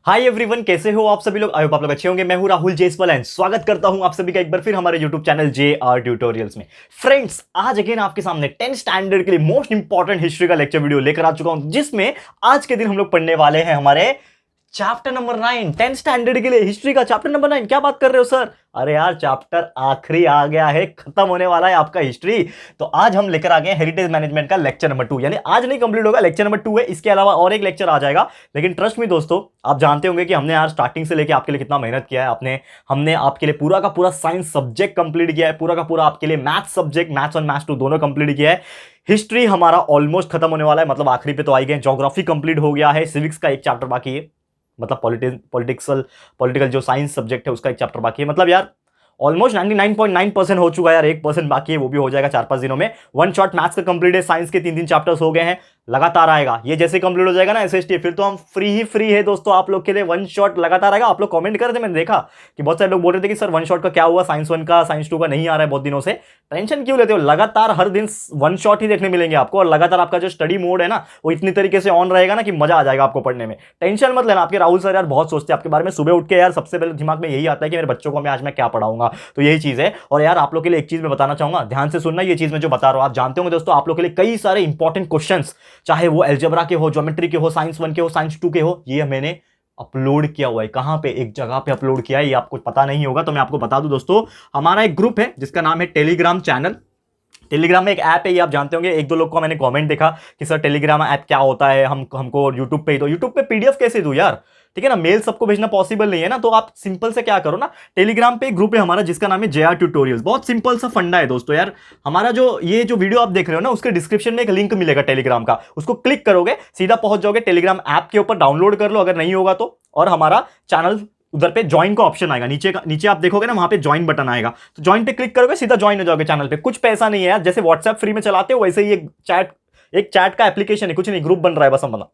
Hi everyone, कैसे हो आप सभी लोग। आई होप आप लोग अच्छे होंगे। मैं हूं राहुल जेसवाल एंड स्वागत करता हूं आप सभी का एक बार फिर हमारे यूट्यूब चैनल JR ट्यूटोरियल्स में। फ्रेंड्स, आज अगेन आपके सामने 10th स्टैंडर्ड के लिए मोस्ट इंपॉर्टेंट हिस्ट्री का लेक्चर वीडियो लेकर आ चुका हूं, जिसमें आज के दिन हम लोग पढ़ने वाले हैं हमारे चैप्टर नंबर 9, 10th स्टैंडर्ड के लिए हिस्ट्री का चैप्टर नंबर 9। क्या बात कर रहे हो सर? अरे यार, चैप्टर आखिरी आ गया है, खत्म होने वाला है आपका हिस्ट्री। तो आज हम लेकर आ गए हेरिटेज मैनेजमेंट का लेक्चर नंबर 2, यानी आज नहीं कंप्लीट होगा, लेक्चर नंबर 2 है। इसके अलावा और एक लेक्चर आ जाएगा। लेकिन ट्रस्ट में दोस्तों, आप जानते होंगे कि हमने यार स्टार्टिंग से लेकर आपके लिए कितना मेहनत किया है। हमने आपके लिए पूरा का पूरा साइंस सब्जेक्ट कंप्लीट किया है, पूरा का पूरा आपके लिए मैथ्स सब्जेक्ट, मैथ्स 1 मैथ्स 2 दोनों कंप्लीट किया है। हिस्ट्री हमारा ऑलमोस्ट खत्म होने वाला है, मतलब आखिरी पे तो आई गए। ज्योग्राफी कंप्लीट हो गया है, सिविक्स का एक चैप्टर बाकी है, मतलब पॉलिटिकल जो साइंस सब्जेक्ट है उसका एक चैप्टर बाकी है। मतलब यार ऑलमोस्ट 99.9% हो चुका है यार, 1% बाकी है, वो भी हो जाएगा 4-5 दिनों में। वन शॉट मैथ्स का कंप्लीट है, साइंस के 3 चैप्टर्स हो गए हैं, लगातार आएगा। ये जैसे कंप्लीट हो जाएगा ना SST, फिर तो हम फ्री है दोस्तों आप लोग के लिए। वन शॉट लगातार आएगा। आप लोग कमेंट कर रहे थे, मैंने देखा कि बहुत सारे लोग बोल रहे थे कि सर वन शॉट का क्या हुआ, साइंस 1 का साइंस 2 का नहीं आ रहा है बहुत दिनों से। टेंशन क्यों लेते हो? लगातार हर दिन वन शॉट ही देखने मिलेंगे आपको, और लगातार आपका जो स्टडी मोड है ना, वो इतनी तरीके से ऑन रहेगा ना कि मजा आ जाएगा आपको पढ़ने में। टेंशन मत लेना। आपके राहुल सर यार बहुत सोचते हैं आपके बारे में। सुबह उठ के यार सबसे पहले दिमाग में यही आता है कि मेरे बच्चों को मैं आज मैं क्या पढ़ाऊंगा, तो यही चीज है। और यार आप लोग के लिए एक चीज मैं बताना चाहूंगा, ध्यान से सुनना। ये चीज मैं जो बता रहा हूं, आप जानते होंगे दोस्तों, आप लोग के लिए कई सारे इंपॉर्टेंट क्वेश्चंस, चाहे वो अलजेब्रा के हो, ज्योमेट्री के हो, साइंस 1 के हो, साइंस 2 के हो, ये मैंने अपलोड किया हुआ है। कहां पे? एक जगह पे अपलोड किया है। ये आपको पता नहीं होगा तो मैं आपको बता दूं दोस्तों, हमारा एक ग्रुप है जिसका नाम है टेलीग्राम चैनल। टेलीग्राम में एक ऐप है, ये आप जानते होंगे। एक दो लोग को मैंने कमेंट देखा कि सर टेलीग्राम ऐप क्या होता है, हमको यूट्यूब पे ही दो। यूट्यूब पे PDF कैसे दूं यार? ठीक है ना, मेल सबको भेजना पॉसिबल नहीं है ना। तो आप सिंपल से क्या करो ना, टेलीग्राम पे एक ग्रुप है हमारा जिसका नाम है JR ट्यूटोरियल्स। बहुत सिंपल सा फंडा है दोस्तों यार। हमारा जो ये जो वीडियो आप देख रहे हो ना, उसके डिस्क्रिप्शन में एक लिंक मिलेगा टेलीग्राम का, उसको क्लिक करोगे सीधा पहुंच जाओगे टेलीग्राम ऐप के ऊपर। डाउनलोड कर लो अगर नहीं होगा तो। और हमारा चैनल, उधर पे ज्वाइन का ऑप्शन आएगा, नीचे आप देखोगे ना, वहां पे ज्वाइन बटन आएगा, तो ज्वाइन पे क्लिक करोगे, सीधा ज्वाइन हो जाओगे चैनल पे। कुछ पैसा नहीं है यार, जैसे व्हाट्सएप फ्री में चलाते हो वैसे ही एक चैट का एप्लीकेशन है, कुछ नहीं, ग्रुप बन रहा है बस हमारा।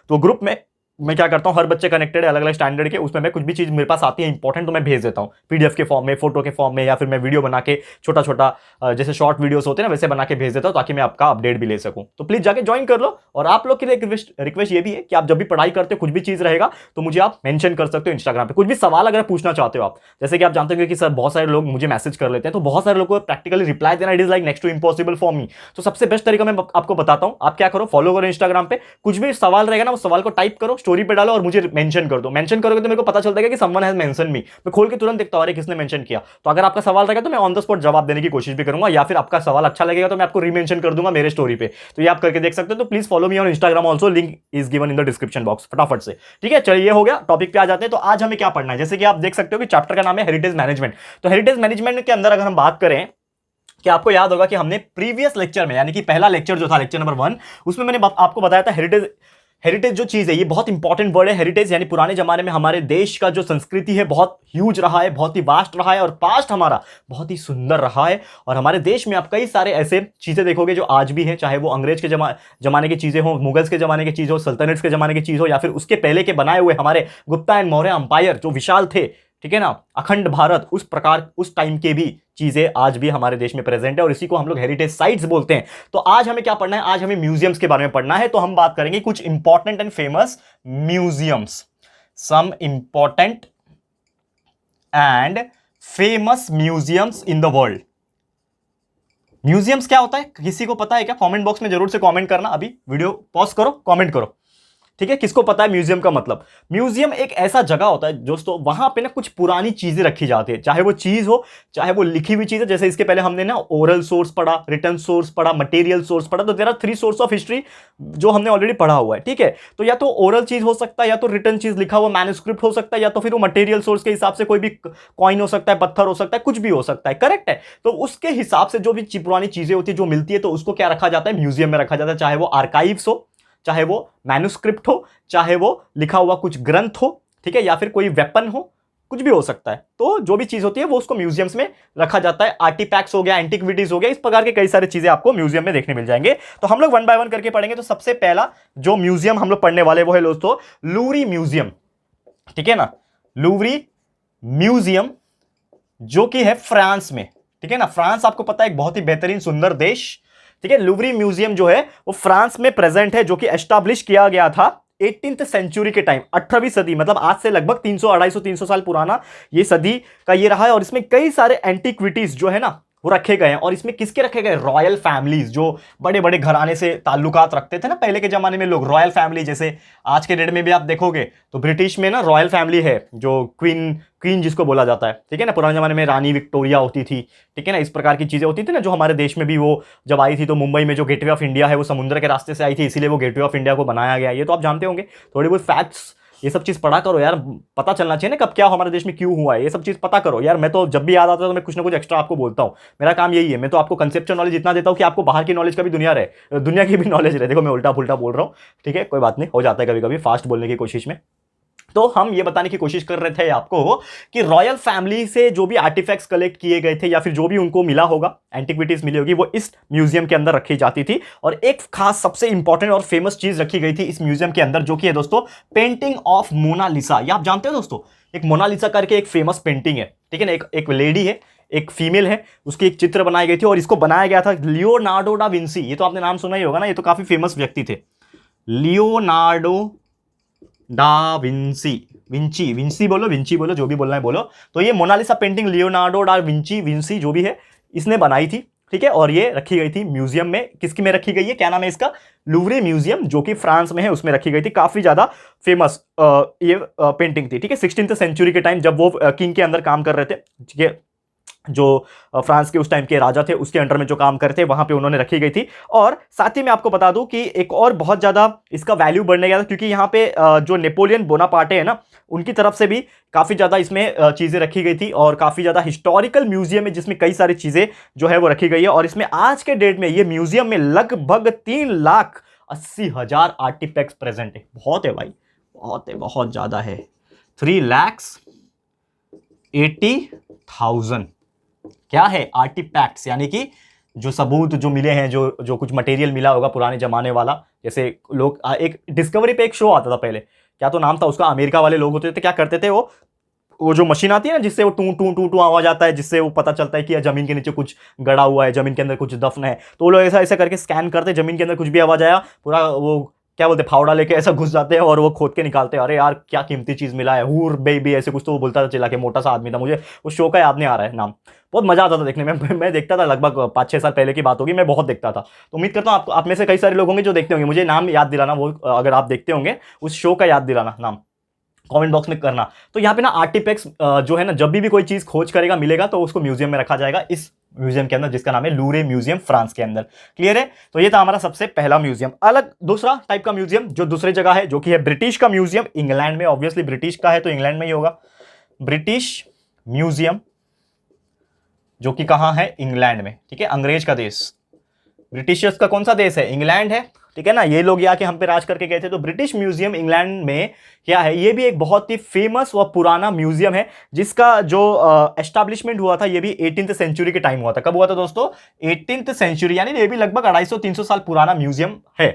तो ग्रुप में मैं क्या करता हूं, हर बच्चे कनेक्टेड है अलग अलग स्टैंडर्ड के, उसमें मैं कुछ भी चीज मेरे पास आती है इंपॉर्टेंट तो मैं भेज देता हूं PDF के फॉर्म में, फोटो के फॉर्म में, या फिर मैं वीडियो बना के छोटा छोटा जैसे शॉर्ट वीडियोस होते हैं ना, वैसे बना के भेज देता हूं, ताकि मैं आपका अपडेट भी ले सकूं। तो प्लीज जाके ज्वाइन कर लो। और आप लोग के लिए रिक्वेस्ट ये भी है कि आप जब भी पढ़ाई करते हो, कुछ भी चीज रहेगा तो मुझे आप मेंशन कर सकते हो इंस्टाग्राम पे। कुछ भी सवाल अगर पूछना चाहते हो आप, जैसे कि आप जानते हो कि सर बहुत सारे लोग मुझे मैसेज कर लेते हैं, तो बहुत सारे लोगों को प्रैक्टिकली रिप्लाई देना it is like next to impossible for me. तो सबसे बेस्ट तरीका मैं आपको बताता हूं, आप क्या करो, फॉलो करो इंस्टाग्राम पे, कुछ भी सवाल रहेगा ना, वो सवाल को टाइप करो, स्टोरी पे डालो और मुझे मेंशन कर दो। मेंशन करोगे तो मेरे को पता चलता है कि समवन हैज मेंशन मी। मैं खोल के तुरंत देखता हूं अरे किसने मेंशन किया। तो अगर आपका सवाल रहेगा तो मैं ऑन द स्पॉट जवाब देने की कोशिश भी करूंगा, या फिर आपका सवाल अच्छा लगेगा तो मैं आपको रीमेंशन कर दूंगा मेरे स्टोरी पे। तो ये आप करके देख सकते हो। तो please follow me on Instagram also, link is given in the description box. फटाफट से, ठीक है। चलिए, ये हो गया, टॉपिक पे आ जाते हैं। तो आज हमें क्या पढ़ना है, जैसे कि आप देख सकते हो कि चैप्टर का नाम है हेरिटेज मैनेजमेंट। तो हेरिटेज मैनेजमेंट के अंदर अगर हम बात करें, कि आपको याद होगा कि हमने प्रीवियस लेक्चर में, यानी कि पहला लेक्चर जो था लेक्चर नंबर 1, उसमें मैंने आपको बताया था हेरिटेज जो चीज है, ये बहुत इंपॉर्टेंट वर्ड है हेरिटेज। यानी पुराने जमाने में हमारे देश का जो संस्कृति है बहुत ह्यूज रहा है, बहुत ही वास्ट रहा है, और पास्ट हमारा बहुत ही सुंदर रहा है। और हमारे देश में आप कई सारे ऐसे चीजें देखोगे जो आज भी हैं, चाहे वो अंग्रेज के जमाने की चीजें हो, मुगल्स के जमाने की चीज हो, सल्तनट्स के जमाने की चीज हो, या फिर उसके पहले के बनाए हुए हमारे गुप्ता एंड मौर्य अंपायर जो विशाल थे, ठीक है ना, अखंड भारत, उस प्रकार उस टाइम के भी चीजें आज भी हमारे देश में प्रेजेंट है, और इसी को हम लोग हेरिटेज साइट्स बोलते हैं। तो आज हमें क्या पढ़ना है, आज हमें म्यूजियम्स के बारे में पढ़ना है। तो हम बात करेंगे कुछ important and famous museums, some important and famous museums in the world. Museums क्या होता है, किसी को पता है क्या? कमेंट बॉक्स में जरूर से कमेंट करना। अभी वीडियो पॉज करो, कमेंट करो, ठीक है। किसको पता है म्यूजियम का मतलब? म्यूजियम एक ऐसा जगह होता है दोस्तों, वहां पे ना कुछ पुरानी चीजें रखी जाती है, चाहे वो चीज हो, चाहे वो लिखी हुई चीज है। जैसे इसके पहले हमने ना ओरल सोर्स पढ़ा, रिटन सोर्स पढ़ा, मटेरियल सोर्स पढ़ा। तो there are 3 source of history जो हमने ऑलरेडी पढ़ा हुआ है, ठीक है। तो या तो ओरल चीज हो सकता है, या तो रिटन चीज लिखा हुआ मैन्युस्क्रिप्ट हो सकता है, या तो फिर वो मटेरियल सोर्स के हिसाब से कोई भी कॉइन हो सकता है, पत्थर हो सकता है, कुछ भी हो सकता है, करेक्ट है। तो उसके हिसाब से जो भी पुरानी चीजें होती है जो मिलती है, तो उसको क्या रखा जाता है, म्यूजियम में रखा जाता है। चाहे वो आर्काइव्स हो, चाहे वो मैन्युस्क्रिप्ट हो, चाहे वो लिखा हुआ कुछ ग्रंथ हो, ठीक है, या फिर कोई वेपन हो, कुछ भी हो सकता है। तो जो भी चीज होती है वो उसको म्यूजियम्स में रखा जाता है। आर्टिफैक्ट्स हो गया, एंटिक्विटीज हो गया, इस प्रकार के कई सारी चीजें आपको म्यूजियम में देखने मिल जाएंगे। तो हम लोग 1 बाय 1 करके पढ़ेंगे। तो सबसे पहला जो म्यूजियम हम लोग पढ़ने वाले वो है दोस्तों लूवरी म्यूजियम, ठीक है ना। लूवरी म्यूजियम जो कि है फ्रांस में, ठीक है ना। फ्रांस आपको पता है एक बहुत ही बेहतरीन सुंदर देश, ठीक है। लूवरी म्यूजियम जो है वो फ्रांस में प्रेजेंट है, जो कि एस्टैब्लिश किया गया था 18th सेंचुरी के टाइम, 18वीं सदी, मतलब आज से लगभग 300-250-300 साल पुराना ये सदी का ये रहा है। और इसमें कई सारे एंटीक्विटीज जो है ना वो रखे गए हैं। और इसमें किसके रखे गए? रॉयल फैमिलीज, जो बड़े बड़े घराने से ताल्लुकात रखते थे ना पहले के जमाने में लोग, रॉयल फैमिली। जैसे आज के डेट में भी आप देखोगे तो ब्रिटिश में ना रॉयल फैमिली है, जो क्वीन जिसको बोला जाता है, ठीक है ना। पुराने जमाने में रानी विक्टोरिया होती थी, ठीक है ना, इस प्रकार की चीजें होती थी ना, जो हमारे देश में भी वो जब आई थी तो मुंबई में जो गेटवे ऑफ इंडिया है वो समुद्र के रास्ते से आई थी, इसीलिए वो गेटवे ऑफ इंडिया को बनाया गया। ये तो आप जानते होंगे, थोड़ी बहुत फैक्ट्स ये सब चीज पढ़ा करो यार, पता चलना चाहिए ना कब क्या हमारे देश में क्यों हुआ है, ये सब चीज पता करो यार। मैं तो जब भी याद आता है तो मैं कुछ ना कुछ एक्स्ट्रा आपको बोलता हूँ, मेरा काम यही है। मैं तो आपको कंसेप्चुअल नॉलेज इतना देता हूँ कि आपको बाहर की नॉलेज का भी दुनिया की भी नॉलेज रहे। देखो मैं उल्टा पुल्टा बोल रहा हूँ, ठीक है, कोई बात नहीं, हो जाता है कभी कभी फास्ट बोलने की कोशिश में। तो हम ये बताने की कोशिश कर रहे थे आपको कि रॉयल फैमिली से जो भी आर्टिफैक्ट्स कलेक्ट किए गए थे या फिर जो भी उनको मिला होगा, एंटिक्विटीज मिली होगी, वो इस म्यूजियम के अंदर रखी जाती थी। और एक खास सबसे इंपॉर्टेंट और फेमस चीज रखी गई थी इस म्यूजियम के अंदर, जो कि है दोस्तों पेंटिंग ऑफ मोनालिसा। ये आप जानते हो दोस्तों, एक मोनालिसा करके एक फेमस पेंटिंग है, ठीक है ना, एक लेडी है, एक फीमेल है, उसकी एक चित्र बनाई गई थी और इसको बनाया गया था लियोनार्डो डा विंसी। ये तो आपने नाम सुना ही होगा ना, ये तो काफी फेमस व्यक्ति थे, लियोनार्डो डा विंची बोलो जो भी बोलना है बोलो। तो ये Mona Lisa painting Leonardo da Vinci जो भी है इसने बनाई थी, ठीक है। और ये रखी गई थी म्यूजियम में। किसकी में रखी गई है, क्या नाम है इसका? लूवरे म्यूजियम, जो कि फ्रांस में है, उसमें रखी गई थी। काफी ज्यादा फेमस ये पेंटिंग थी, ठीक है। 16th सेंचुरी के टाइम जब वो किंग के अंदर काम कर रहे थे, ठीक है, जो फ्रांस के उस टाइम के राजा थे उसके अंडर में जो काम करते वहां पे उन्होंने रखी गई थी। और साथ ही मैं आपको बता दूं कि एक और बहुत ज्यादा इसका वैल्यू बढ़ने गया था, क्योंकि यहाँ पे जो नेपोलियन बोनापार्टे है ना, उनकी तरफ से भी काफी ज्यादा इसमें चीजें रखी गई थी। और काफी ज्यादा हिस्टोरिकल म्यूजियम है जिसमें कई सारी चीजें जो है वो रखी गई है। और इसमें आज के डेट में ये म्यूजियम में लगभग 3,80,000 आर्टिफैक्ट्स प्रेजेंट है। बहुत है भाई, बहुत है, बहुत ज्यादा है। 3,80,000 क्या है? आर्टिफैक्ट्स, यानी कि जो सबूत जो मिले हैं, जो कुछ मटेरियल मिला होगा पुराने जमाने वाला। जैसे लोग एक डिस्कवरी पे एक शो आता था पहले, क्या तो नाम था उसका, अमेरिका वाले लोग होते थे, क्या करते थे, वो जो मशीन आती है ना जिससे वो टू टू टू टू आवाज आता है, जिससे वो पता चलता है कि जमीन के नीचे कुछ गड़ा हुआ है, जमीन के अंदर कुछ दफन है। तो वो लोग ऐसा ऐसा करके स्कैन करते, जमीन के अंदर कुछ भी आवाज आया, पूरा वो क्या बोलते हैं, फावड़ा लेके ऐसा घुस जाते हैं और वो खोद के निकालते हैं। अरे यार क्या कीमती चीज मिला है, हूर बेबी ऐसे कुछ तो वो बोलता था चिल्ला के, मोटा सा आदमी था, मुझे उस शो का याद नहीं आ रहा है नाम। बहुत मजा आता था देखने में, मैं देखता था, लगभग 5-6 साल पहले की बात होगी, मैं बहुत देखता था। तो उम्मीद करता हूँ आप में से कई सारे लोग होंगे जो देखते होंगे, मुझे नाम याद दिलाना, वो अगर आप देखते होंगे उस शो का याद दिलाना नाम कमेंट बॉक्स में करना। तो यहाँ पे ना आर्टिफैक्ट्स जो है ना, जब भी कोई चीज खोज करेगा मिलेगा तो उसको म्यूजियम में रखा जाएगा, इस म्यूजियम के अंदर, जिसका नाम है लूरे म्यूजियम, फ्रांस के अंदर। क्लियर है? तो ये था हमारा सबसे पहला म्यूजियम। अलग दूसरा टाइप का म्यूजियम जो दूसरी जगह है, जो कि है ब्रिटिश का म्यूजियम, इंग्लैंड में। ऑब्वियसली ब्रिटिश का है तो इंग्लैंड में ही होगा। ब्रिटिश म्यूजियम जो कि कहां है? इंग्लैंड में, ठीक है, अंग्रेज का देश। ब्रिटिशर्स का कौन सा देश है? इंग्लैंड है, ठीक है ना। ये लोग आके हम पे राज करके गए थे। तो ब्रिटिश म्यूजियम इंग्लैंड में क्या है, ये भी एक बहुत ही फेमस व पुराना म्यूजियम है, जिसका जो एस्टैब्लिशमेंट हुआ था ये भी 18th सेंचुरी के टाइम हुआ था। कब हुआ था दोस्तों? 18th सेंचुरी, यानी ये भी लगभग 250-300 साल पुराना म्यूजियम है,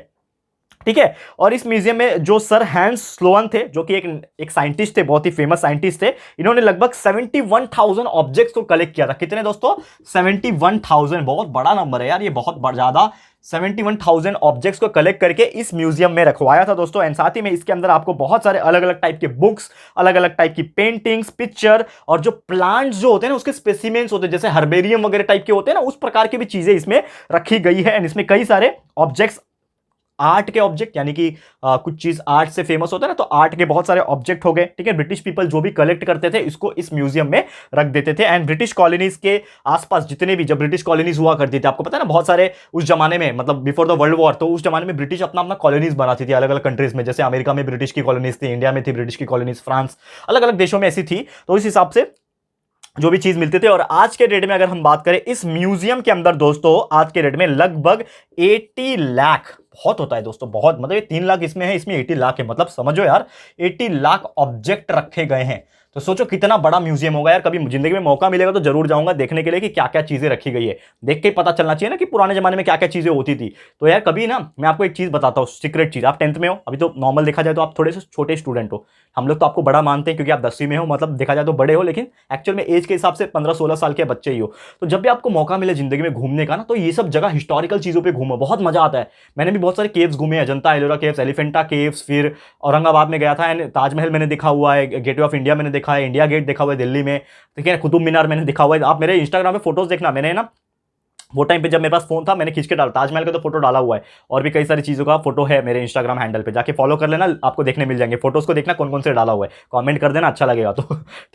ठीक है। और इस म्यूजियम में जो सर हैंस स्लोअन थे, जो कि एक साइंटिस्ट थे, बहुत ही फेमस साइंटिस्ट थे, इन्होंने लगभग 71,000 ऑब्जेक्ट्स को कलेक्ट किया था। कितने दोस्तों? 71,000। बहुत बड़ा नंबर है यार, ये बहुत ज्यादा। 71,000 ऑब्जेक्ट्स को कलेक्ट करके इस म्यूजियम में रखवाया था दोस्तों। एंड साथ ही में इसके अंदर आपको बहुत सारे अलग अलग टाइप के बुक्स, अलग अलग टाइप की पेंटिंग्स, पिक्चर और जो प्लांट्स जो होते हैं ना उसके स्पेसिमेंस होते हैं, जैसे हर्बेरियम वगैरह टाइप के होते हैं ना, उस प्रकार की भी चीजें इसमें रखी गई है। एंड इसमें कई सारे ऑब्जेक्ट्स, आर्ट के ऑब्जेक्ट, यानी कि कुछ चीज आर्ट से फेमस होता है ना, तो आर्ट के बहुत सारे ऑब्जेक्ट हो गए, ठीक है। ब्रिटिश पीपल जो भी कलेक्ट करते थे इसको इस म्यूजियम में रख देते थे। एंड ब्रिटिश कॉलोनीज के आसपास जितने भी, जब ब्रिटिश कॉलोनीज हुआ करती थी, आपको पता है ना, बहुत सारे उस जमाने में, मतलब बिफोर द वर्ल्ड वॉर, तो उस जमाने में ब्रिटिश अपना अपना कॉलोनीज बनाती थी अलग अलग कंट्रीज में। जैसे अमेरिका में ब्रिटिश की कॉलोनीज थी, इंडिया में थी ब्रिटिश की कॉलोनीज, फ्रांस, अलग अलग देशों में ऐसी थी। तो इस हिसाब से जो भी चीज मिलते थे। और आज के डेट में अगर हम बात करें इस म्यूजियम के अंदर दोस्तों, आज के डेट में लगभग 80 लाख, बहुत होता है दोस्तों, बहुत, मतलब ये 3 लाख इसमें है, इसमें 80 लाख है, मतलब समझो यार 80 लाख ऑब्जेक्ट रखे गए हैं। तो सोचो कितना बड़ा म्यूजियम होगा यार। कभी जिंदगी में मौका मिलेगा तो जरूर जाऊंगा देखने के लिए कि क्या क्या चीजें रखी गई है। देख के पता चलना चाहिए ना कि पुराने जमाने में क्या क्या चीजें होती थी। तो यार कभी ना मैं आपको एक चीज बताता हूँ, सीक्रेट चीज। आप 10th में हो अभी, तो नॉर्मल देखा जाए तो आप थोड़े से छोटे स्टूडेंट हो। हम लोग तो आपको बड़ा मानते हैं क्योंकि आप 10वीं में हो, मतलब देखा जाए तो बड़े हो, लेकिन एक्चुअल में एज के हिसाब से 15-16 साल के बच्चे ही हो। तो जब भी आपको मौका मिले जिंदगी में घूमने का ना, तो ये सब जगह हिस्टोरिकल चीजों पर घूमो, बहुत मजा आता है। मैंने भी बहुत सारे केव्स घूमे, अजंता एलोरा केव्स, एलिफेंटा केव्स, फिर औरंगाबाद में गया था एंड ताजमहल मैंने देखा हुआ है, गेटवे ऑफ इंडिया मैंने देखा है, इंडिया गेट देखा हुआ है दिल्ली में, ठीक है, कुतुब मीनार मैंने देखा हुआ है। आप मेरे इंस्टाग्राम पे फोटोज देखना, मैंने ना वो टाइम पे जब मेरे पास फोन था मैंने खींच के डाला, ताजमहल का तो फोटो डाला हुआ है, और भी कई सारी चीजों का फोटो है मेरे इंस्टाग्राम हैंडल पे, जाके फॉलो कर लेना, आपको देखने मिल जाएंगे। फोटोज को देखना कौन कौन से डाला हुआ है, कमेंट कर देना, अच्छा लगेगा तो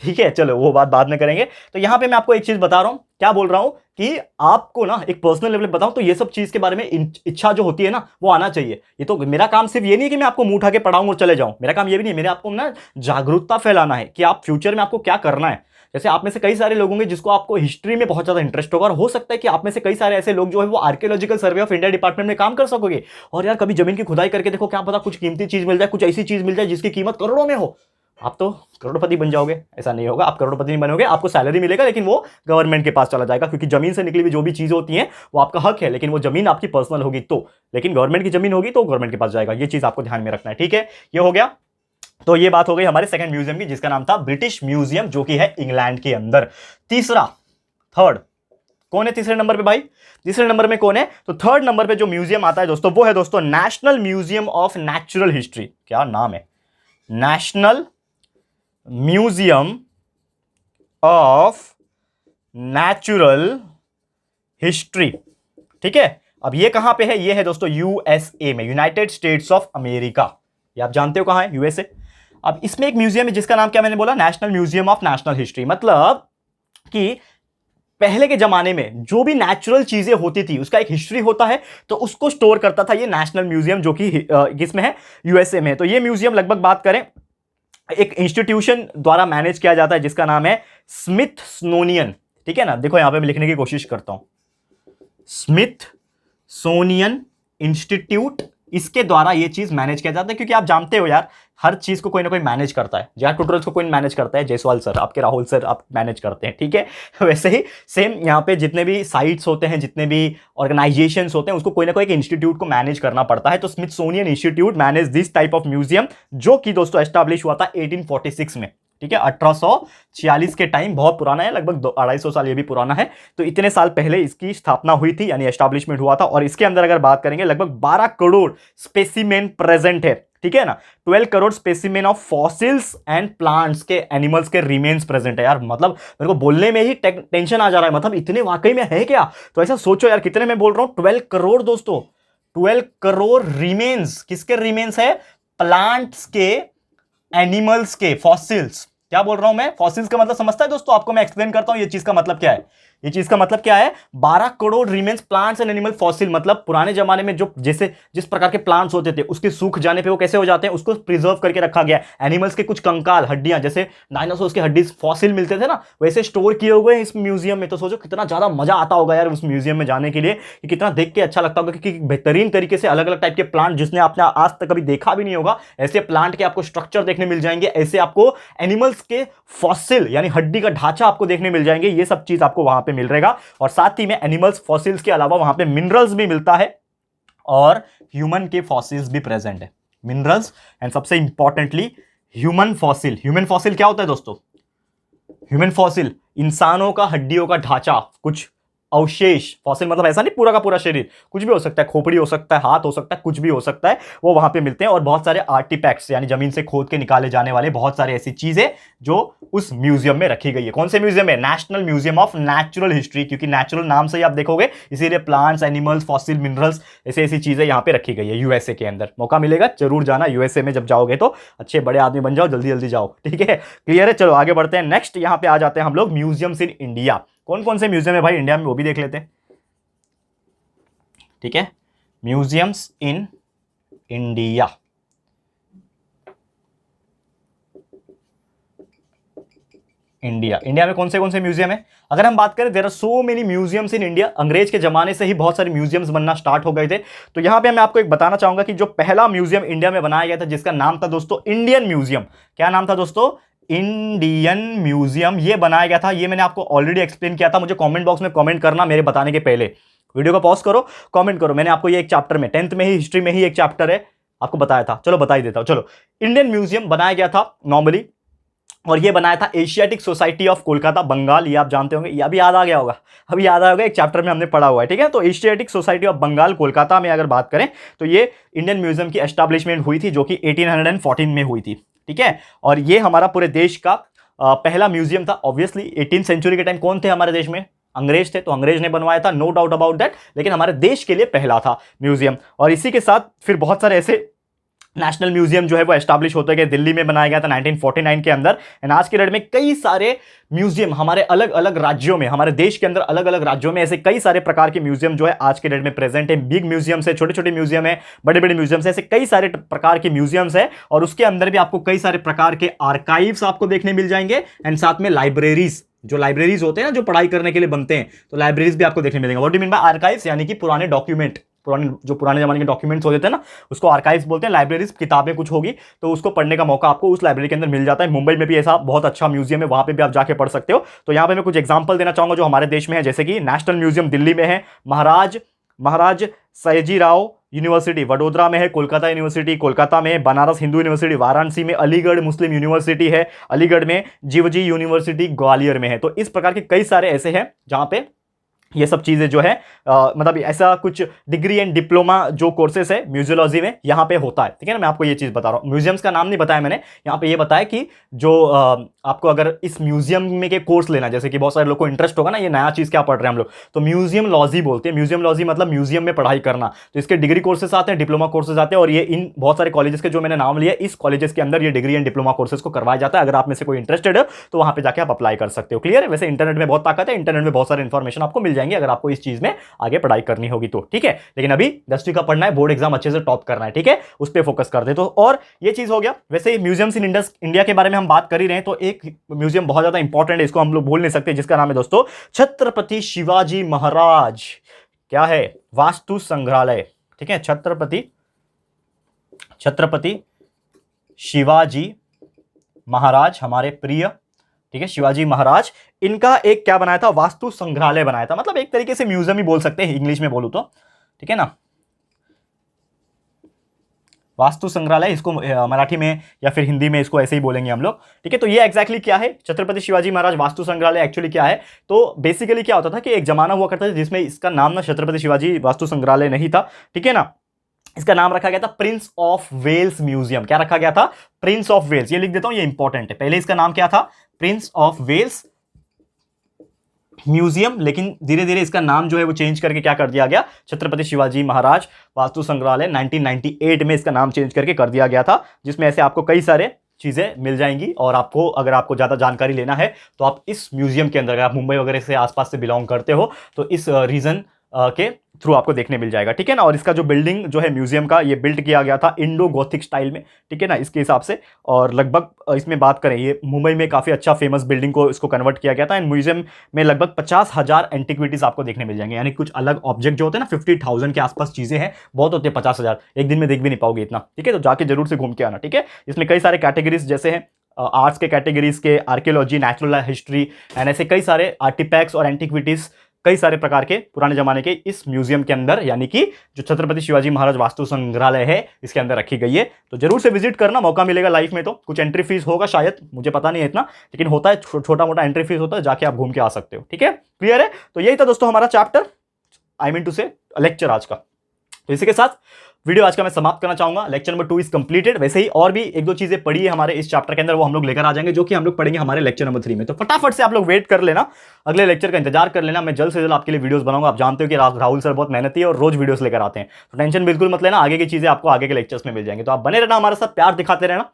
ठीक है। चलो वो बात बाद में करेंगे। तो यहाँ पे मैं आपको एक चीज बता रहा हूँ, क्या बोल रहा हूँ कि आपको ना एक पर्सनल लेवल पे बताऊं तो ये सब चीज के बारे में इच्छा जो होती है ना वो आना चाहिए। ये तो मेरा काम सिर्फ ये नहीं है कि मैं आपको मुंह उठा के पढ़ाऊं और चले जाऊं, मेरा काम ये भी नहीं है, मेरे आपको ना जागरूकता फैलाना है कि आप फ्यूचर में आपको क्या करना है। जैसे आप में से कई सारे लोग होंगे जिसको आपको हिस्ट्री में बहुत ज्यादा इंटरेस्ट होगा, और हो सकता है कि आप में से कई सारे ऐसे लोग जो है वो archaeological survey of India department में काम कर सकोगे। और यार कभी जमीन की खुदाई करके देखो, क्या पता कुछ कीमती चीज मिल जाए, कुछ ऐसी चीज मिल जाए जिसकी कीमत करोड़ों में हो। आप तो करोड़पति बन जाओगे, ऐसा नहीं होगा, आप करोड़पति नहीं बनोगे, आपको सैलरी मिलेगा लेकिन वो गवर्नमेंट के पास चला जाएगा, क्योंकि जमीन से निकली हुई जो भी चीजें होती हैं वो आपका हक है, लेकिन वो जमीन आपकी पर्सनल होगी तो, लेकिन गवर्नमेंट की जमीन होगी तो गवर्नमेंट के पास जाएगा। ये चीज आपको ध्यान में रखना है, ठीक है। ये हो गया। तो ये बात हो गई हमारे सेकंड म्यूजियम की, जिसका नाम था ब्रिटिश म्यूजियम, जो कि है इंग्लैंड के अंदर। तीसरा, थर्ड, कौन है तीसरे नंबर पे भाई? तीसरे नंबर में कौन है? तो थर्ड नंबर पे जो म्यूजियम आता है दोस्तों, वो है दोस्तों national museum of natural history. क्या नाम है, national museum of natural history, ठीक है। अब ये कहां पे है? ये है दोस्तों यूएसए में, यूनाइटेड स्टेट्स ऑफ अमेरिका। ये आप जानते हो कहां है, यूएसए। अब इसमें एक म्यूजियम है जिसका नाम क्या मैंने बोला, national museum of national history. मतलब कि पहले के जमाने में जो भी नेचुरल चीजें होती थी उसका एक हिस्ट्री होता है, तो उसको स्टोर करता था ये नेशनल म्यूजियम, जो कि किसमें है, यूएसए में। तो ये म्यूजियम लगभग बात करें एक इंस्टीट्यूशन द्वारा मैनेज किया जाता है जिसका नाम है स्मिथसोनियन, ठीक है ना। देखो यहां पे मैं लिखने की कोशिश करता हूं, स्मिथसोनियन इंस्टीट्यूट, इसके द्वारा ये चीज मैनेज किया जाता है, क्योंकि आप जानते हो यार हर चीज को कोई ना कोई मैनेज करता है। जहां ट्यूटोरियल्स को कोई मैनेज करता है, जयसवाल सर, आपके राहुल सर आप मैनेज करते हैं, ठीक है। वैसे ही सेम यहाँ पे जितने भी साइट्स होते हैं, जितने भी ऑर्गेनाइजेशंस होते हैं, उसको कोई ना कोई एक इंस्टीट्यूट को मैनेज करना पड़ता है। तो Smithsonian institute manage this type of museum, जो कि दोस्तों एस्टैब्लिश हुआ था 1846 में, ठीक है। 1846 के टाइम, बहुत पुराना है, लगभग 250 साल ये भी पुराना है। तो इतने साल पहले इसकी स्थापना हुई थी, यानी एस्टैब्लिशमेंट हुआ था। और इसके अंदर अगर बात करेंगे लगभग 12 करोड़ स्पेसिमेन प्रेजेंट है, ठीक है ना। 12 crore specimen of fossils and plants के, एनिमल्स के रिमेन्स प्रेजेंट है। यार मतलब मेरे को बोलने में ही टेंशन आ जा रहा है, मतलब इतने वाकई में है क्या। तो ऐसा सोचो यार, कितने में बोल रहा हूं, 12 करोड़ दोस्तों, 12 करोड़ रिमेन्स। किसके रिमेन्स है? प्लांट्स के, एनिमल्स के, फॉसिल्स। क्या बोल रहा हूं मैं? फॉसिल्स का मतलब समझता है दोस्तों, आपको मैं एक्सप्लेन करता हूं ये चीज का मतलब क्या है। ये चीज का मतलब क्या है, 12 crore remains plants and animal fossil. मतलब पुराने जमाने में जो जैसे जिस प्रकार के प्लांट्स होते थे उसके सूख जाने पे वो कैसे हो जाते हैं, उसको प्रिजर्व करके रखा गया। एनिमल्स के कुछ कंकाल, हड्डियां, जैसे डायनासोर्स के हड्डी फॉसिल मिलते थे ना, वैसे स्टोर किए हुए हैं इस म्यूजियम में। तो सोचो कितना ज्यादा मजा आता होगा यार उस म्यूजियम में जाने के लिए, कि कितना देख के अच्छा लगता होगा, कि बेहतरीन तरीके से अलग अलग टाइप के प्लांट जिसने आपने आज तक कभी देखा भी नहीं होगा, ऐसे प्लांट के आपको स्ट्रक्चर देखने मिल जाएंगे, ऐसे आपको एनिमल्स के फॉसिल यानी हड्डी का ढांचा आपको देखने मिल जाएंगे। ये सब चीज आपको वहां पे मिल रहेगा। और साथ ही में एनिमल्स फॉसिल्स के अलावा वहां पे मिनरल्स भी मिलता है, और ह्यूमन के फॉसिल्स भी प्रेजेंट है, मिनरल्स एंड सबसे importantly human fossil. Human fossil क्या होता है दोस्तों? ह्यूमन फॉसिल इंसानों का हड्डियों का ढांचा, कुछ अवशेष। फॉसिल मतलब ऐसा नहीं पूरा का पूरा शरीर, कुछ भी हो सकता है, खोपड़ी हो सकता है, हाथ हो सकता है, कुछ भी हो सकता है, वो वहां पे मिलते हैं। और बहुत सारे आर्टिफैक्ट्स यानी जमीन से खोद के निकाले जाने वाले बहुत सारे ऐसी चीजें जो उस म्यूजियम में रखी गई है। कौन से म्यूजियम है? National museum of natural history, क्योंकि नेचुरल नाम से ही आप देखोगे, इसीलिए प्लांट्स, एनिमल्स, फॉसिल, मिनरल्स, ऐसी ऐसी चीजें यहाँ पे रखी गई है यूएसए के अंदर। मौका मिलेगा जरूर जाना यूएसए में, जब जाओगे तो अच्छे बड़े आदमी बन जाओ, जल्दी जल्दी जाओ, ठीक है। क्लियर है? चलो आगे बढ़ते हैं। नेक्स्ट यहाँ पे आ जाते हैं हम लोग म्यूजियम्स इन इंडिया। कौन कौन से म्यूजियम है भाई इंडिया में, वो भी देख लेते हैं, ठीक है। म्यूजियम्स इन इंडिया, इंडिया में कौन से म्यूजियम है? अगर हम बात करें, there are so many museums in India. अंग्रेज के जमाने से ही बहुत सारे म्यूजियम्स बनना स्टार्ट हो गए थे। तो यहां पे मैं आपको एक बताना चाहूंगा कि जो पहला म्यूजियम इंडिया में बनाया गया था, जिसका नाम था दोस्तों इंडियन म्यूजियम। क्या नाम था दोस्तों? इंडियन म्यूजियम ये बनाया गया था, ये मैंने आपको ऑलरेडी एक्सप्लेन किया था। मुझे कमेंट बॉक्स में कमेंट करना मेरे बताने के पहले, वीडियो को पॉज करो, कमेंट करो। मैंने आपको ये एक चैप्टर में 10th में ही हिस्ट्री में ही एक चैप्टर है, आपको बताया था। चलो बता ही देता हूं। चलो, इंडियन म्यूजियम बनाया गया था नॉर्मली, और ये बनाया था Asiatic society of Kolkata Bengal. ये आप जानते होंगे, ये अभी याद आ गया होगा, अभी याद आया होगा, एक चैप्टर में हमने पढ़ा हुआ है, ठीक है। तो Asiatic society of Bengal Kolkata में अगर बात करें तो ये इंडियन म्यूजियम की एस्टैब्लिशमेंट हुई थी, जो कि 1814 में हुई थी, ठीक है। और ये हमारा पूरे देश का पहला म्यूजियम था। ऑब्वियसली 18th सेंचुरी के टाइम कौन थे हमारे देश में? अंग्रेज थे, तो अंग्रेज ने बनवाया था, नो डाउट अबाउट दैट, लेकिन हमारे देश के लिए पहला था म्यूजियम। और इसी के साथ फिर बहुत सारे ऐसे नेशनल म्यूजियम जो है वो एस्टैब्लिश होते गए। दिल्ली में बनाया गया था 1949 के अंदर। एंड आज के डेट में कई सारे म्यूजियम हमारे अलग अलग राज्यों में, हमारे देश के अंदर अलग अलग राज्यों में ऐसे कई सारे प्रकार के म्यूजियम जो है आज के डेट में प्रेजेंट है। बिग म्यूजियम्स है, छोटे छोटे म्यूजियम है, बड़े बड़े म्यूजियम्स है, ऐसे कई सारे प्रकार के म्यूजियम्स है। और उसके अंदर भी आपको कई सारे प्रकार के आर्काइव्स आपको देखने मिल जाएंगे। एंड साथ में लाइब्रेरीज, जो लाइब्रेरीज होते हैं ना, जो पढ़ाई करने के लिए बनते हैं, तो लाइब्रेरीज भी आपको देखने मिलेंगे। What do mean by archives? यानी कि पुराने डॉक्यूमेंट, पुराने जमाने के डॉक्यूमेंट्स होते थे ना, उसको आर्काइव्स बोलते हैं। लाइब्रेरीज, किताबें कुछ होगी तो उसको पढ़ने का मौका आपको उस लाइब्रेरी के अंदर मिल जाता है। मुंबई में भी ऐसा बहुत अच्छा म्यूजियम है, वहां पे भी आप जाके पढ़ सकते हो। तो यहाँ पे मैं कुछ एग्जांपल देना चाहूंगा जो हमारे देश में है, जैसे कि नेशनल म्यूजियम दिल्ली में है, महाराज सयाजीराव यूनिवर्सिटी वडोदरा में है, कोलकाता यूनिवर्सिटी कोलकाता में है, बनारस हिंदू यूनिवर्सिटी वाराणसी में, अलीगढ़ मुस्लिम यूनिवर्सिटी है अलीगढ़ में, जीवजी यूनिवर्सिटी ग्वालियर में है। तो इस प्रकार के कई सारे ऐसे हैं जहां पे ये सब चीजें जो है मतलब ऐसा कुछ डिग्री एंड डिप्लोमा जो कोर्सेस है म्यूजियोलॉजी में यहाँ पे होता है, ठीक है ना। मैं आपको ये चीज बता रहा हूँ, म्यूजियम्स का नाम नहीं बताया मैंने, यहाँ पे ये बताया कि जो आपको अगर इस म्यूजियम में के कोर्स लेना, जैसे कि बहुत सारे लोग को इंटरेस्ट होगा ना, ये नया चीज क्या पढ़ रहे हैं हम लोग, तो म्यूजियम लॉजी बोलते हैं। म्यूजियम लॉजी मतलब म्यूजियम में पढ़ाई करना। तो इसके डिग्री कोर्सेस आते हैं, डिप्लोमा कोर्सेज आते हैं, और ये इन बहुत सारे कॉलेजेस के जो मैंने नाम लिया, इस कॉलेजेस के अंदर ये डिग्री एंड डिप्लोमा कोर्सेज को करवाया जाता है। अगर आप में से कोई इंटरेस्टेड है तो वहां पे जाके आप अप्लाई कर सकते हो। क्लियर है? वैसे इंटरनेट में बहुत ताकत है, इंटरनेट में बहुत सारे इंफॉर्मेशन आपको मिल जाएंगे अगर आपको इस चीज में आगे पढ़ाई करनी होगी तो, ठीक है। लेकिन अभी 10वीं का पढ़ना है, बोर्ड एग्जाम अच्छे से टॉप करना है, ठीक है, उस पर फोकस कर दे। तो और ये चीज हो गया। वैसे म्यूजियम्स इन इंडिया के बारे में हम बात कर ही रहे हैं, तो एक म्यूजियम बहुत ज्यादा इंपॉर्टेंट है, इसको हम लोग भूल नहीं सकते, जिसका नाम है दोस्तों छत्रपति शिवाजी महाराज, क्या है, वास्तु संग्रहालय, ठीक है। छत्रपति शिवाजी महाराज, हमारे प्रिय, ठीक है, शिवाजी महाराज, इनका एक क्या बनाया था, वास्तु संग्रहालय बनाया था। मतलब एक तरीके से म्यूजियम ही बोल सकते हैं इंग्लिश में बोलूं तो, ठीक है ना, वास्तु संग्रहालय इसको मराठी में या फिर हिंदी में इसको ऐसे ही बोलेंगे हम लोग, ठीक है। तो ये एग्जैक्टली क्या है, छत्रपति शिवाजी महाराज वास्तु संग्रहालय एक्चुअली क्या है? तो बेसिकली क्या होता था कि एक जमाना हुआ करता था जिसमें इसका नाम ना छत्रपति शिवाजी वास्तु संग्रहालय नहीं था, ठीक है ना, इसका नाम रखा गया था प्रिंस ऑफ वेल्स म्यूजियम। क्या रखा गया था? Prince of Wales. ये लिख देता हूं, ये इंपॉर्टेंट है। पहले इसका नाम क्या था? प्रिंस ऑफ वेल्स म्यूजियम, लेकिन धीरे धीरे इसका नाम जो है वो चेंज करके क्या कर दिया गया, छत्रपति शिवाजी महाराज वास्तु संग्रहालय। 1998 में इसका नाम चेंज करके कर दिया गया था, जिसमें ऐसे आपको कई सारे चीजें मिल जाएंगी। और आपको अगर आपको ज्यादा जानकारी लेना है तो आप इस म्यूजियम के अंदर, अगर आप मुंबई वगैरह से आसपास से बिलोंग करते हो तो इस रीजन के थ्रू आपको देखने मिल जाएगा, ठीक है ना। और इसका जो बिल्डिंग जो है म्यूजियम का, ये बिल्ड किया गया था इंडो गोथिक स्टाइल में, ठीक है ना, इसके हिसाब से। और लगभग इसमें बात करें, ये मुंबई में काफ़ी अच्छा फेमस बिल्डिंग को इसको कन्वर्ट किया गया था। एंड म्यूजियम में लगभग 50,000 एंटिक्विटीज आपको देखने मिल जाएंगे, यानी कुछ अलग ऑब्जेक्ट जो होते हैं ना, 50,000 के आसपास चीज़ें हैं, बहुत होते हैं 50,000, एक दिन में देख भी नहीं पाओगे इतना, ठीक है। तो जाके जरूर से घूम के आना, ठीक है। इसमें कई सारे कैटेगरीज जैसे हैं आर्ट्स के कैटेगरीज के, आर्कियोलॉजी, नेचुरल हिस्ट्री, एंड ऐसे कई सारे आर्टिफैक्ट्स और एंटिक्विटीज, कई सारे प्रकार के पुराने जमाने के इस म्यूजियम के अंदर, यानी कि जो छत्रपति शिवाजी महाराज वास्तु संग्रहालय है, इसके अंदर रखी गई है। तो जरूर से विजिट करना, मौका मिलेगा लाइफ में तो। कुछ एंट्री फीस होगा शायद, मुझे पता नहीं है इतना, लेकिन होता है, छोटा मोटा एंट्री फीस होता है, जाके आप घूम के आ सकते हो, ठीक है। क्लियर है? तो यही था दोस्तों हमारा चैप्टर, आई मीन टू से लेक्चर आज का। तो इसी के साथ वीडियो आज का मैं समाप्त करना चाहूंगा। Lecture number 2 is completed. वैसे ही और भी एक दो चीजें पढ़ी है हमारे इस चैप्टर के अंदर, वो हम लोग लेकर आ जाएंगे, जो कि हम लोग पढ़ेंगे हमारे लेक्चर नंबर 3 में। तो फटाफट से आप लोग वेट कर लेना, अगले लेक्चर का इंतजार कर लेना। मैं जल्द से जल्द आपके लिए वीडियोस बनाऊंगा। आप जानते हो कि राहुल सर बहुत मेहनती है और रोज वीडियोस लेकर आते हैं, तो टेंशन बिल्कुल मत लेना, आगे की चीजें आपको आगे के लेक्चर्स में मिल जाएंगे। तो आप बने रहना हमारे साथ, प्यार दिखाते रहना।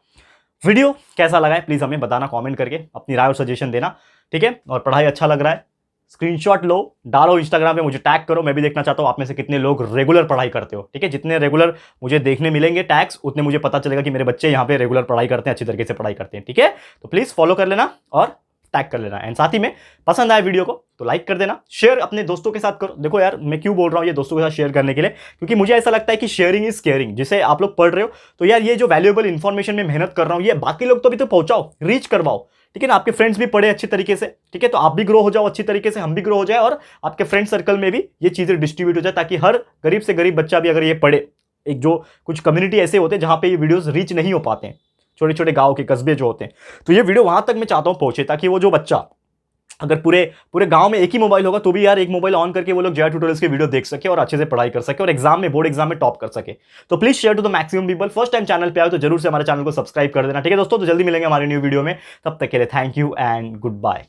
वीडियो कैसा लगा है प्लीज हमें बताना, कॉमेंट करके अपनी राय और सजेशन देना, ठीक है। और पढ़ाई अच्छा लग रहा है, स्क्रीनशॉट लो, डालो इंस्टाग्राम पे, मुझे टैग करो। मैं भी देखना चाहता हूँ आप में से कितने लोग रेगुलर पढ़ाई करते हो, ठीक है। जितने रेगुलर मुझे देखने मिलेंगे टैग्स, उतने मुझे पता चलेगा कि मेरे बच्चे यहाँ पे रेगुलर पढ़ाई करते हैं, अच्छी तरीके से पढ़ाई करते हैं, ठीक है। तो प्लीज फॉलो कर लेना और टैग कर लेना। एंड साथ ही में पसंद आए वीडियो को तो लाइक कर देना, शेयर अपने दोस्तों के साथ करो। देखो यार, मैं क्यों बोल रहा हूँ ये दोस्तों के साथ शेयर करने के लिए, क्योंकि मुझे ऐसा लगता है कि शेयरिंग इज केयरिंग। जिसे आप लोग पढ़ रहे हो तो यार ये जो वैल्यूएबल इंफॉर्मेशन में मेहनत कर रहा हूँ, ये बाकी लोग तो भी तो पहुंचाओ, रीच करवाओ, ठीक है ना। आपके फ्रेंड्स भी पढ़े अच्छी तरीके से, ठीक है, तो आप भी ग्रो हो जाओ अच्छी तरीके से, हम भी ग्रो हो जाए, और आपके फ्रेंड सर्कल में भी ये चीजें डिस्ट्रीब्यूट हो जाए, ताकि हर गरीब से गरीब बच्चा भी अगर ये पढ़े। एक जो कुछ कम्युनिटी ऐसे होते हैं जहां पे ये वीडियोस रीच नहीं हो पाते हैं, छोटे छोटे गांव के कस्बे जो होते हैं, तो ये वीडियो वहां तक मैं चाहता हूं पहुंचे, ताकि वो जो बच्चा, अगर पूरे पूरे गांव में एक ही मोबाइल होगा तो भी यार एक मोबाइल ऑन करके वो लोग जेआर ट्यूटोरियल्स के वीडियो देख सके और अच्छे से पढ़ाई कर सके और एग्जाम में, बोर्ड एग्जाम में टॉप कर सके। तो please share to the maximum people. First time channel पे आए तो जरूर से हमारे चैनल को सब्सक्राइब कर देना, ठीक है दोस्तों। तो जल्दी मिलेंगे हमारे न्यू वीडियो में, तब तक के लिए thank you and good bye.